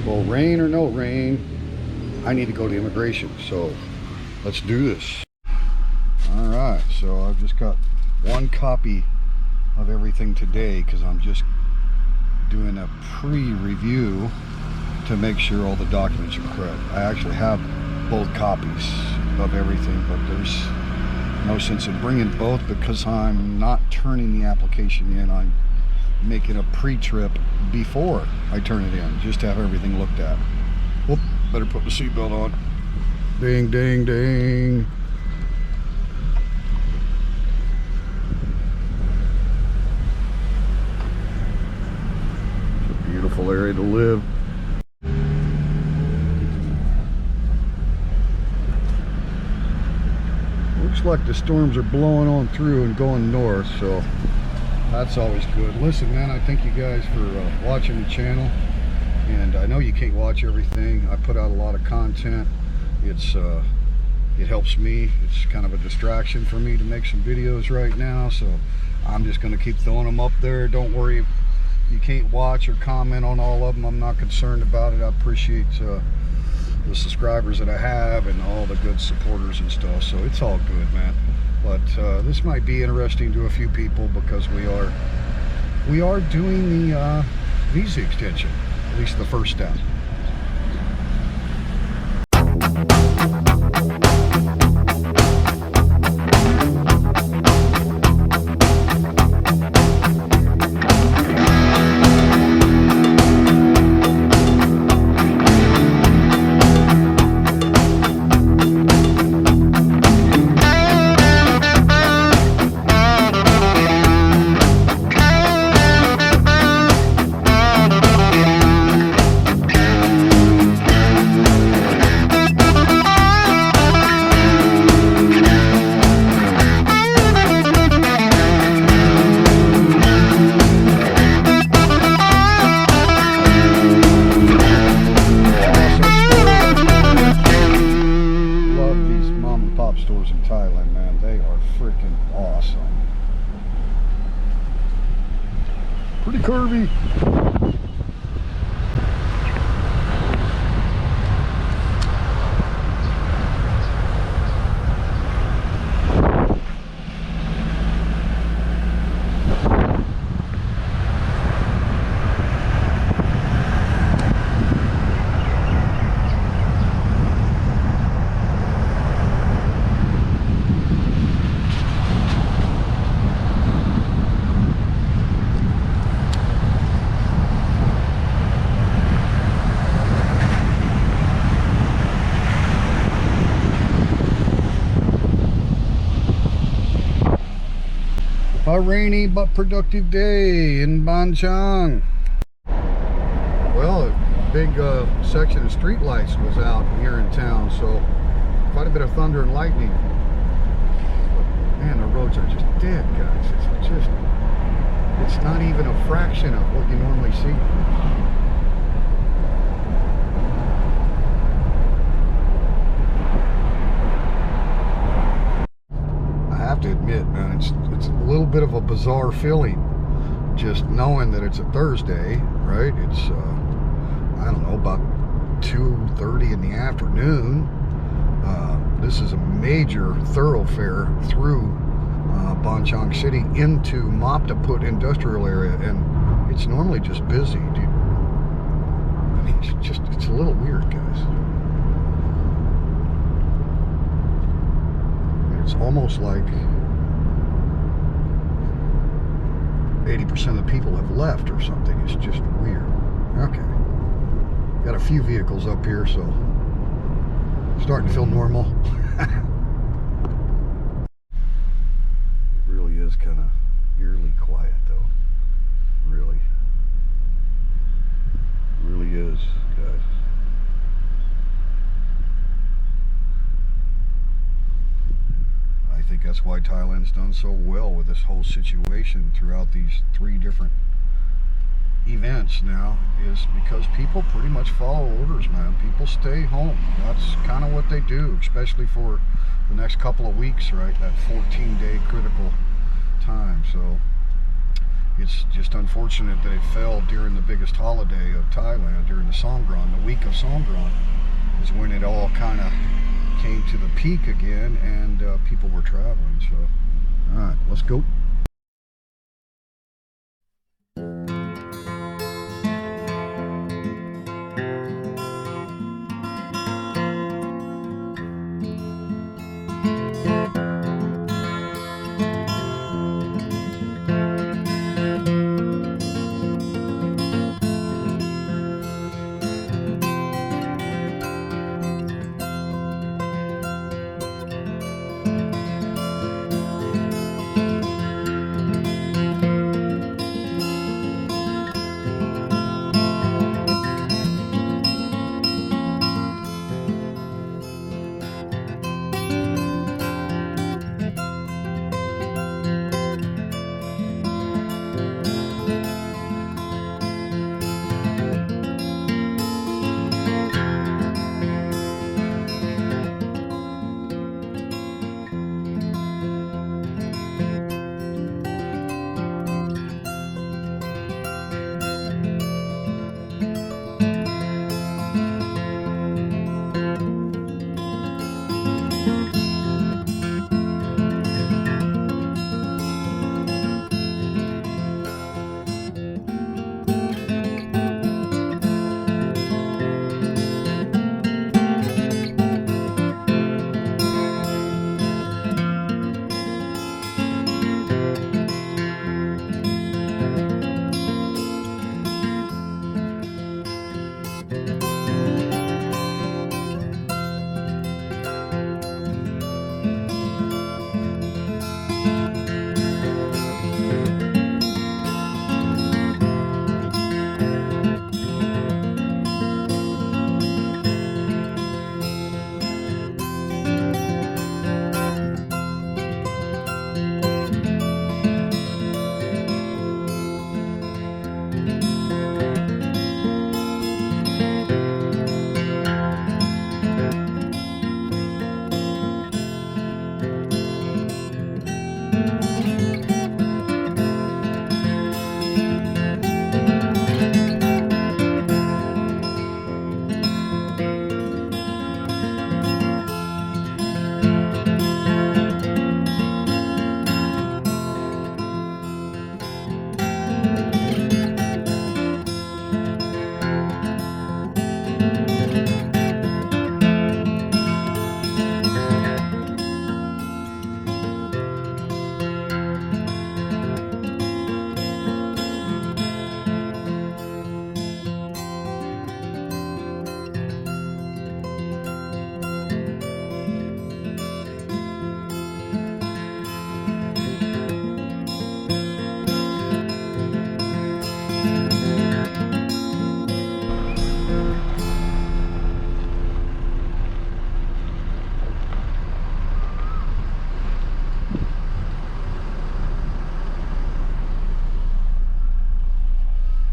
Well, rain or no rain, I need to go to immigration, so let's do this. All right, so I've just got one copy of everything today because I'm just doing a pre-review to make sure all the documents are correct. I actually have both copies of everything, but there's no sense in bringing both because I'm not turning the application in. I'm making a pre-trip before I turn it in, just to have everything looked at. Whoop, better put the seatbelt on. Ding, ding, ding. It's a beautiful area to live. Looks like the storms are blowing on through and going north, so that's always good. Listen, man, I thank you guys for watching the channel, and I know you can't watch everything. I put out a lot of content. It helps me. It's kind of a distraction for me to make some videos right now, so I'm just going to keep throwing them up there. Don't worry if you can't watch or comment on all of them. I'm not concerned about it. I appreciate the subscribers that I have and all the good supporters and stuff, so it's all good, man. But this might be interesting to a few people because we are doing the visa extension, at least the first step. Stores in Thailand, man, they are freaking awesome. Pretty curvy. A rainy but productive day in Ban Chang. Well, a big section of street lights was out here in town, so quite a bit of thunder and lightning. But man, the roads are just dead, guys. It's not even a fraction of what you normally see. To admit, man, it's a little bit of a bizarre feeling just knowing that it's a Thursday, right? It's I don't know, about 2:30 in the afternoon. This is a major thoroughfare through Ban Chang City into Maptaput industrial area, and it's normally just busy, dude. I mean, it's a little weird, guys. It's almost like 80% of the people have left or something. It's just weird. Okay. Got a few vehicles up here, so starting to feel normal. It really is kind of eerily quiet, though. Really. It really is, guys. I think that's why Thailand's done so well with this whole situation throughout these 3 different events now, is because people pretty much follow orders, man. People stay home. That's kind of what they do, especially for the next couple of weeks, right? That 14-day critical time. So It's just unfortunate that it fell during the biggest holiday of Thailand, during the Songkran. The week of Songkran is when it all kind of came to the peak again, and people were traveling. So, all right, let's go.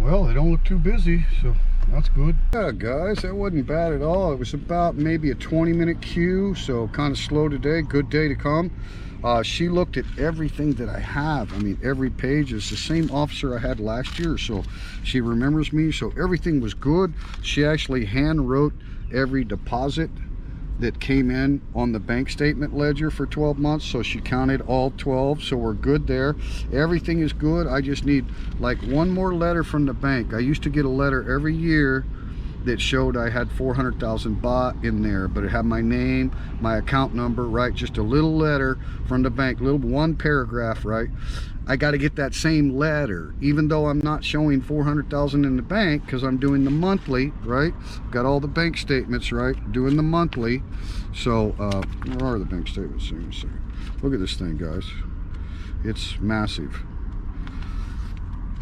Well, they don't look too busy, so that's good. Yeah, guys, that wasn't bad at all. It was about maybe a 20-minute queue, so kind of slow today. Good day to come. She looked at everything that I have. I mean, every page is the same officer I had last year, so she remembers me, so everything was good. She actually hand wrote every deposit that came in on the bank statement ledger for 12 months, so she counted all 12, so we're good there. Everything is good. I just need like one more letter from the bank. I used to get a letter every year that showed I had 400,000 baht in there, but it had my name, my account number, right? Just a little letter from the bank, little one paragraph, right? I got to get that same letter, even though I'm not showing 400,000 in the bank, because I'm doing the monthly, right? Got all the bank statements, right? Doing the monthly. So where are the bank statements? Look at this thing, guys. It's massive.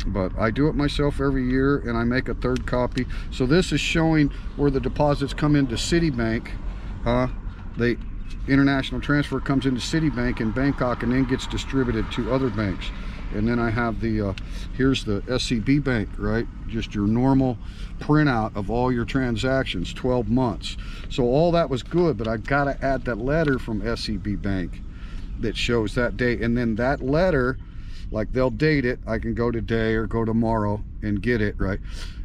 But I do it myself every year, and I make a third copy. So this is showing where the deposits come into Citibank. The international transfer comes into Citibank in Bangkok and then gets distributed to other banks. And then I have the here's the SCB Bank, right? Just your normal printout of all your transactions, 12 months. So all that was good, but I got to add that letter from SCB Bank that shows that date, and then that letter like they'll date it. I can go today or go tomorrow and get it, right?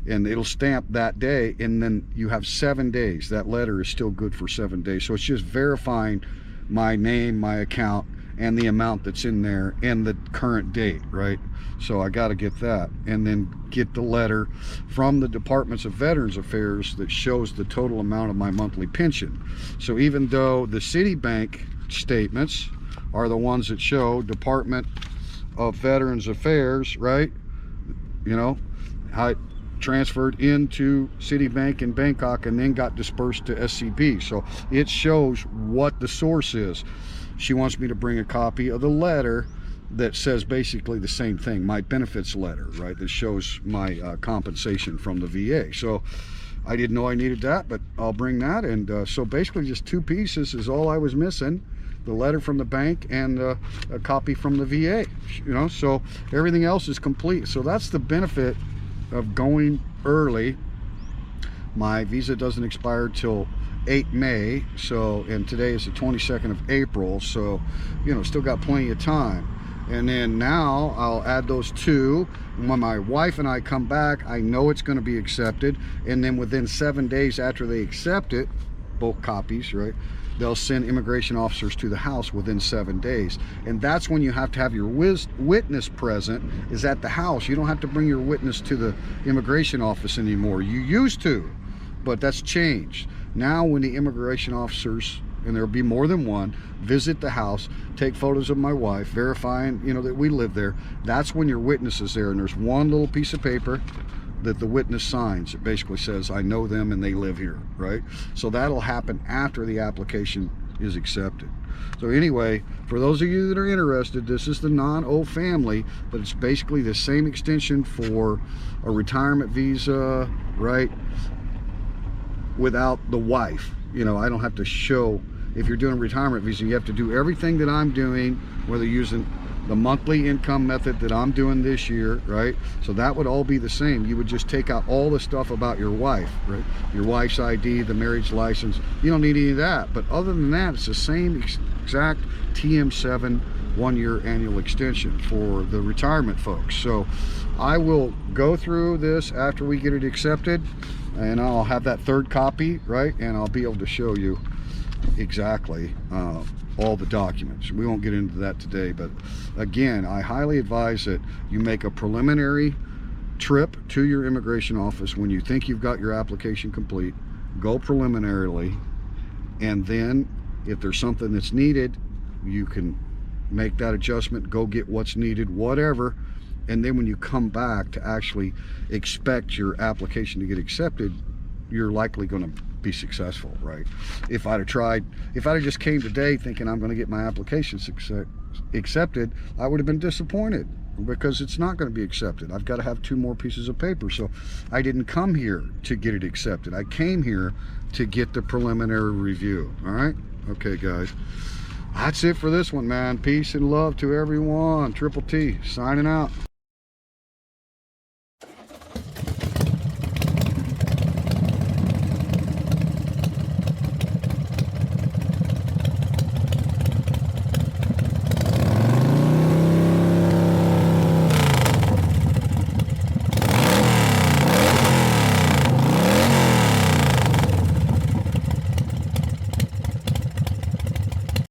And it'll stamp that day, and then you have 7 days. That letter is still good for 7 days. So it's just verifying my name, my account, and the amount that's in there, and the current date, right? So I got to get that, and then get the letter from the Departments of Veterans Affairs that shows the total amount of my monthly pension. So even though the Citibank statements are the ones that show Department of Veterans Affairs, right? You know, how it transferred into Citibank in Bangkok and then got dispersed to SCB. So it shows what the source is. She wants me to bring a copy of the letter that says basically the same thing, my benefits letter, right? That shows my compensation from the VA. So I didn't know I needed that, but I'll bring that. And so basically just 2 pieces is all I was missing. The letter from the bank and a copy from the VA, you know, so everything else is complete. So that's the benefit of going early. My visa doesn't expire till 8 May, so, and today is the 22nd of April, so, you know, still got plenty of time. And then now I'll add those 2. When my wife and I come back, I know it's going to be accepted, and then within 7 days after they accept it, both copies, right, they'll send immigration officers to the house within 7 days. And that's when you have to have your witness present, is at the house. You don't have to bring your witness to the immigration office anymore. You used to, but that's changed. Now when the immigration officers, and there'll be more than one, visit the house, take photos of my wife, verifying, you know, that we live there, that's when your witness is there. And there's one little piece of paper that the witness signs. It basically says, I know them and they live here, right? So that'll happen after the application is accepted. So anyway, for those of you that are interested, this is the non-O family, but it's basically the same extension for a retirement visa, right? Without the wife. You know, I don't have to show, if you're doing a retirement visa, you have to do everything that I'm doing, whether using the monthly income method that I'm doing this year, right? So that would all be the same. You would just take out all the stuff about your wife, right? Your wife's ID, the marriage license. You don't need any of that. But other than that, it's the same exact TM7 1-year annual extension for the retirement folks. So I will go through this after we get it accepted, and I'll have that 3rd copy, right? And I'll be able to show you exactly all the documents. We won't get into that today, but again, I highly advise that you make a preliminary trip to your immigration office when you think you've got your application complete. Go preliminarily, and then if there's something that's needed, you can make that adjustment, go get what's needed, whatever. And then when you come back to actually expect your application to get accepted, you're likely going to be successful, right? If I'd have just came today thinking I'm going to get my application accepted, I would have been disappointed, because it's not going to be accepted. I've got to have 2 more pieces of paper. So I didn't come here to get it accepted. I came here to get the preliminary review. All right? Okay, guys. That's it for this one, man. Peace and love to everyone. Triple T signing out.